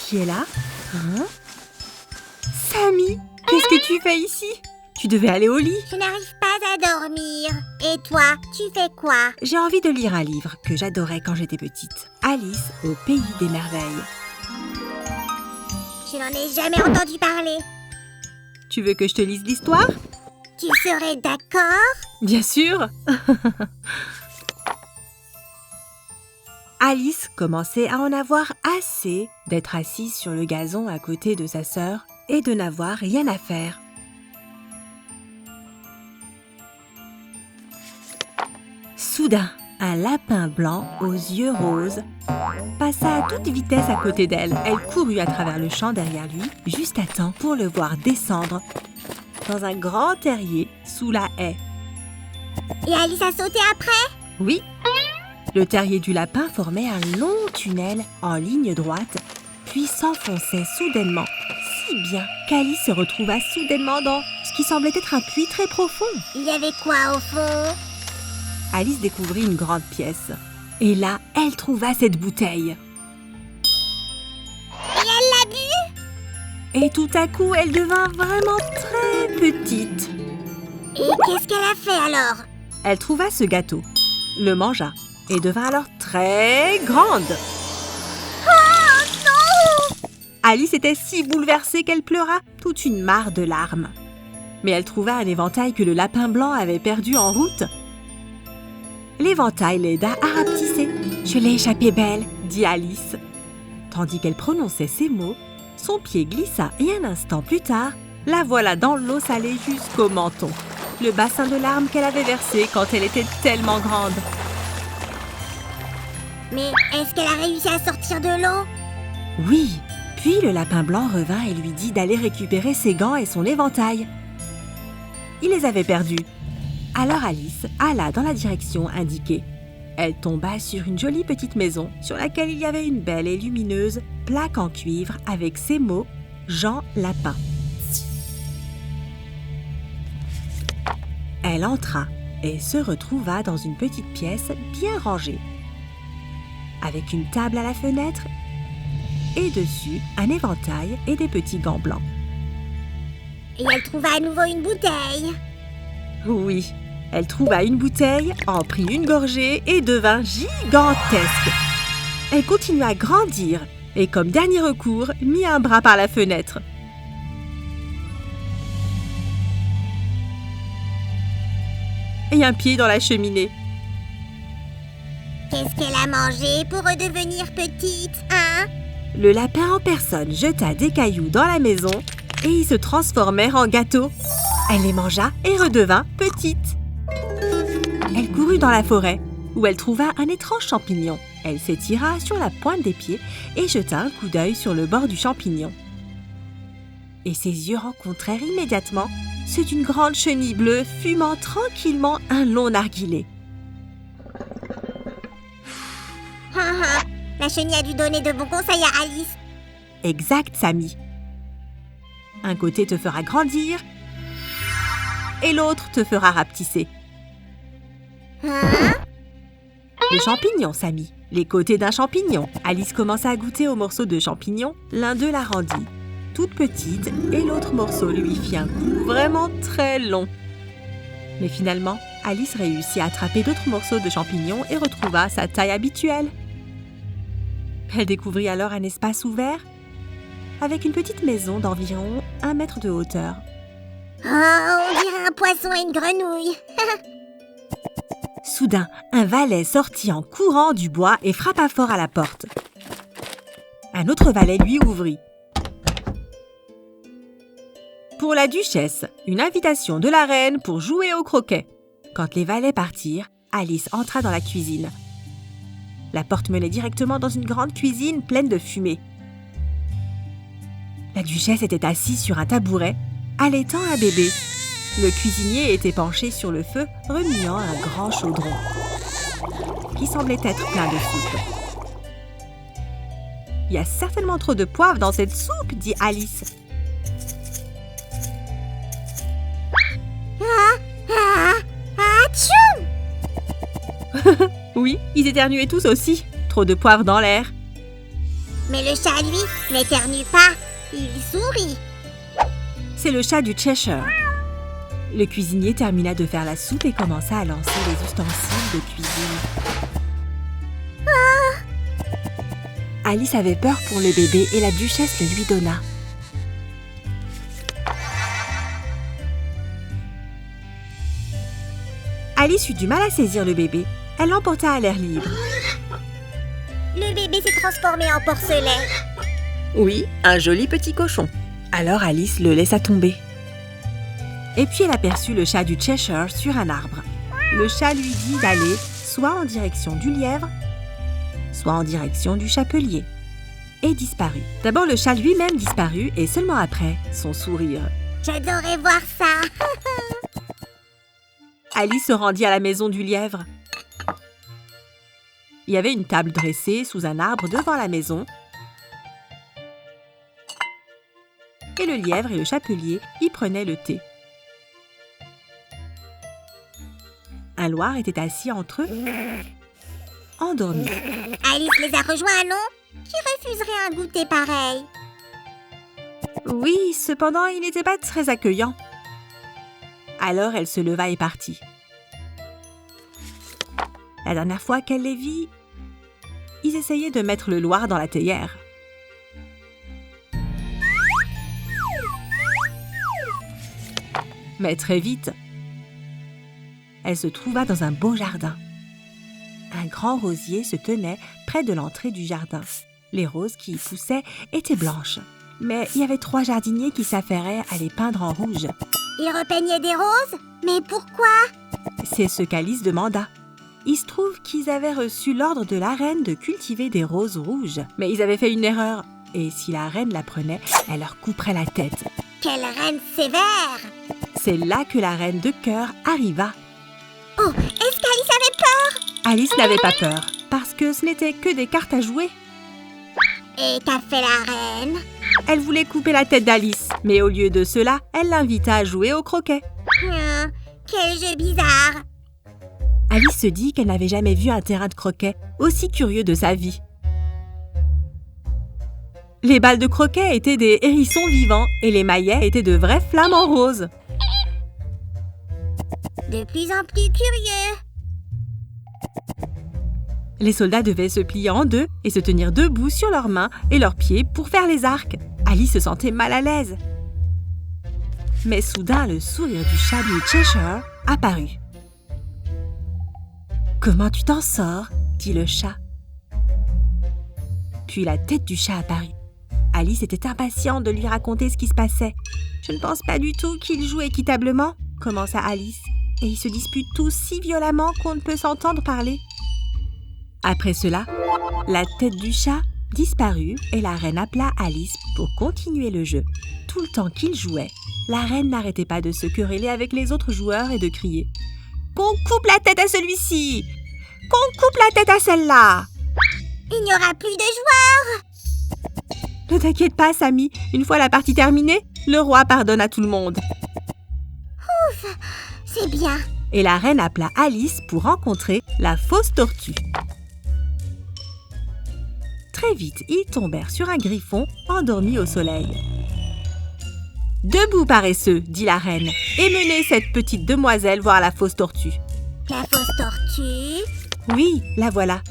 qui est là? Hein? Sammy, qu'est-ce que tu fais ici? Tu devais aller au lit. Je n'arrive pas à dormir. Et toi, tu fais quoi? J'ai envie de lire un livre que j'adorais quand j'étais petite. Alice au pays des merveilles. Je n'en ai jamais entendu parler. Tu veux que je te lise l'histoire? Tu serais d'accord? Bien sûr. Alice commençait à en avoir assez d'être assise sur le gazon à côté de sa sœur et de n'avoir rien à faire. Soudain, un lapin blanc aux yeux roses passa à toute vitesse à côté d'elle. Elle courut à travers le champ derrière lui, juste à temps pour le voir descendre dans un grand terrier sous la haie. Et Alice a sauté après? Oui, le terrier du lapin formait un long tunnel en ligne droite, puis s'enfonçait soudainement, si bien qu'Alice se retrouva soudainement dans ce qui semblait être un puits très profond. Il y avait quoi au fond? Alice découvrit une grande pièce. Et là, elle trouva cette bouteille. Et elle l'a bu? Et tout à coup, elle devint vraiment très petite. Et qu'est-ce qu'elle a fait alors? Elle trouva ce gâteau, le mangea et devint alors très grande. Oh non! Alice était si bouleversée qu'elle pleura toute une mare de larmes. Mais elle trouva un éventail que le lapin blanc avait perdu en route. L'éventail l'aida à rapetisser. « Je l'ai échappé belle », dit Alice. Tandis qu'elle prononçait ces mots, son pied glissa et un instant plus tard, la voilà dans l'eau salée jusqu'au menton. Le bassin de larmes qu'elle avait versé quand elle était tellement grande. Mais est-ce qu'elle a réussi à sortir de l'eau? Oui, puis le lapin blanc revint et lui dit d'aller récupérer ses gants et son éventail. Il les avait perdus. Alors Alice alla dans la direction indiquée. Elle tomba sur une jolie petite maison sur laquelle il y avait une belle et lumineuse plaque en cuivre avec ces mots « Jean Lapin ». Elle entra et se retrouva dans une petite pièce bien rangée, avec une table à la fenêtre et dessus un éventail et des petits gants blancs. Et elle trouva à nouveau une bouteille. Oui, elle trouva une bouteille, en prit une gorgée et devint gigantesque. Elle continua à grandir et, comme dernier recours, mit un bras par la fenêtre. Et un pied dans la cheminée. Qu'est-ce qu'elle a mangé pour redevenir petite, hein? Le lapin en personne jeta des cailloux dans la maison et ils se transformèrent en gâteaux. Elle les mangea et redevint petite. Elle courut dans la forêt, où elle trouva un étrange champignon. Elle s'étira sur la pointe des pieds et jeta un coup d'œil sur le bord du champignon. Et ses yeux rencontrèrent immédiatement ceux d'une grande chenille bleue fumant tranquillement un long narguilé. La chenille a dû donner de bons conseils à Alice. Exact, Sammy. Un côté te fera grandir et l'autre te fera rapetisser. Hein? Le champignon, Sammy. Les côtés d'un champignon. Alice commença à goûter au morceau de champignon. L'un d'eux la rendit toute petite et l'autre morceau lui fit un goût vraiment très long. Mais finalement, Alice réussit à attraper d'autres morceaux de champignons et retrouva sa taille habituelle. Elle découvrit alors un espace ouvert avec une petite maison d'environ 1 mètre de hauteur. Oh, on dirait un poisson et une grenouille. Soudain, un valet sortit en courant du bois et frappa fort à la porte. Un autre valet lui ouvrit. Pour la duchesse, une invitation de la reine pour jouer au croquet. Quand les valets partirent, Alice entra dans la cuisine. La porte menait directement dans une grande cuisine pleine de fumée. La duchesse était assise sur un tabouret, allaitant un bébé. Le cuisinier était penché sur le feu, remuant un grand chaudron, qui semblait être plein de soupe. « Il y a certainement trop de poivre dans cette soupe, » dit Alice. Atchoum! Oui, ils éternuaient tous aussi. Trop de poivre dans l'air. Mais le chat, lui, n'éternue pas. Il sourit. C'est le chat du Cheshire. Le cuisinier termina de faire la soupe et commença à lancer les ustensiles de cuisine. Alice avait peur pour le bébé et la duchesse le lui donna. Alice eut du mal à saisir le bébé. Elle l'emporta à l'air libre. Le bébé s'est transformé en porcelet. Oui, un joli petit cochon. Alors Alice le laissa tomber. Et puis elle aperçut le chat du Cheshire sur un arbre. Le chat lui dit d'aller soit en direction du lièvre, soit en direction du chapelier, et disparut. D'abord le chat lui-même disparut et seulement après, son sourire. J'adorais voir ça. Alice se rendit à la maison du lièvre. Il y avait une table dressée sous un arbre devant la maison. Et le lièvre et le chapelier y prenaient le thé. Un loir était assis entre eux, endormi. Alice les a rejoints, non? Qui refuserait un goûter pareil? Oui, cependant, il n'était pas très accueillant. Alors elle se leva et partit. La dernière fois qu'elle les vit, ils essayaient de mettre le loir dans la théière. Mais très vite, elle se trouva dans un beau jardin. Un grand rosier se tenait près de l'entrée du jardin. Les roses qui y poussaient étaient blanches, mais il y avait 3 jardiniers qui s'affairaient à les peindre en rouge. Ils repeignaient des roses? Mais pourquoi? C'est ce qu'Alice demanda. Il se trouve qu'ils avaient reçu l'ordre de la reine de cultiver des roses rouges. Mais ils avaient fait une erreur, et si la reine l'apprenait, elle leur couperait la tête. Quelle reine sévère! C'est là que la reine de cœur arriva. Oh, est-ce qu'Alice avait peur? Alice n'avait pas peur, parce que ce n'était que des cartes à jouer. Et qu'a fait la reine? Elle voulait couper la tête d'Alice, mais au lieu de cela, elle l'invita à jouer au croquet. Quel jeu bizarre! Alice se dit qu'elle n'avait jamais vu un terrain de croquet aussi curieux de sa vie. Les balles de croquet étaient des hérissons vivants et les maillets étaient de vrais flamants roses. De plus en plus curieux. Les soldats devaient se plier en deux et se tenir debout sur leurs mains et leurs pieds pour faire les arcs. Alice se sentait mal à l'aise. Mais soudain, le sourire du chat du Cheshire apparut. « Comment tu t'en sors ?» dit le chat. Puis la tête du chat apparut. Alice était impatiente de lui raconter ce qui se passait. « Je ne pense pas du tout qu'ils jouent équitablement, » commença Alice. « Et ils se disputent tous si violemment qu'on ne peut s'entendre parler. » Après cela, la tête du chat disparut et la reine appela Alice pour continuer le jeu. Tout le temps qu'ils jouaient, la reine n'arrêtait pas de se quereller avec les autres joueurs et de crier « Qu'on coupe la tête à celui-ci! Qu'on coupe la tête à celle-là !» Il n'y aura plus de joueurs! Ne t'inquiète pas, Sammy. Une fois la partie terminée, le roi pardonne à tout le monde. Ouf, c'est bien. Et la reine appela Alice pour rencontrer la fausse tortue. Très vite, ils tombèrent sur un griffon endormi au soleil. « Debout, paresseux, dit la reine, et menez cette petite demoiselle voir la fausse tortue. » La fausse tortue? Oui, la voilà.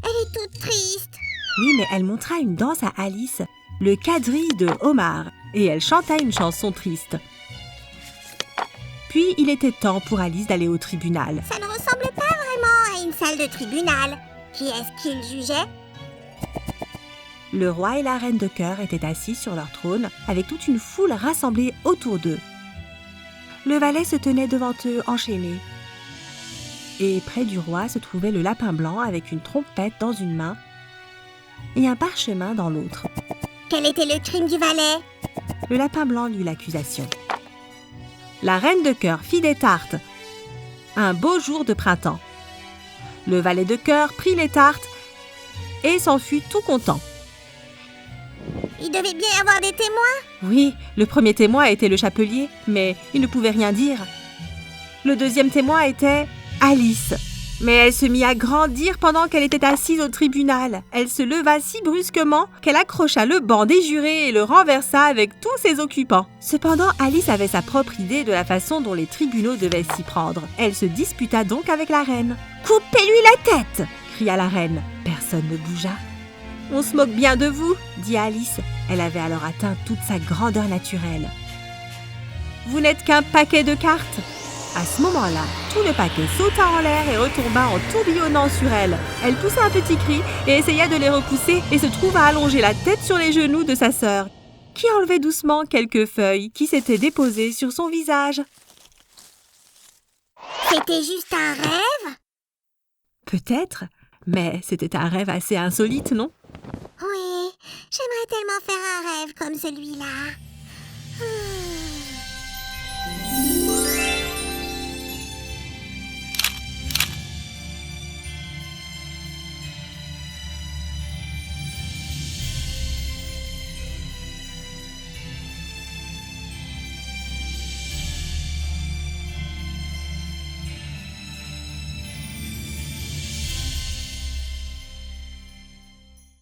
Elle est toute triste. Oui, mais elle montra une danse à Alice, le quadrille de Homard, et elle chanta une chanson triste. Puis, il était temps pour Alice d'aller au tribunal. Ça ne ressemble pas vraiment à une salle de tribunal. Qui est-ce qu'il jugeait? Le roi et la reine de cœur étaient assis sur leur trône, avec toute une foule rassemblée autour d'eux. Le valet se tenait devant eux enchaîné. Et près du roi se trouvait le lapin blanc avec une trompette dans une main et un parchemin dans l'autre. Quel était le crime du valet? Le lapin blanc lut l'accusation. La reine de cœur fit des tartes. Un beau jour de printemps. Le valet de cœur prit les tartes et s'en fut tout content. Il devait bien y avoir des témoins? Oui, le premier témoin était le chapelier, mais il ne pouvait rien dire. Le deuxième témoin était Alice. Mais elle se mit à grandir pendant qu'elle était assise au tribunal. Elle se leva si brusquement qu'elle accrocha le banc des jurés et le renversa avec tous ses occupants. Cependant, Alice avait sa propre idée de la façon dont les tribunaux devaient s'y prendre. Elle se disputa donc avec la reine. « Coupez-lui la tête !» cria la reine. Personne ne bougea. « On se moque bien de vous !» dit Alice. Elle avait alors atteint toute sa grandeur naturelle. « Vous n'êtes qu'un paquet de cartes !» À ce moment-là, tout le paquet sauta en l'air et retomba en tourbillonnant sur elle. Elle poussa un petit cri et essaya de les repousser et se trouva allonger la tête sur les genoux de sa sœur, qui enlevait doucement quelques feuilles qui s'étaient déposées sur son visage. C'était juste un rêve? Peut-être, mais c'était un rêve assez insolite, non? Oui, j'aimerais tellement faire un rêve comme celui-là.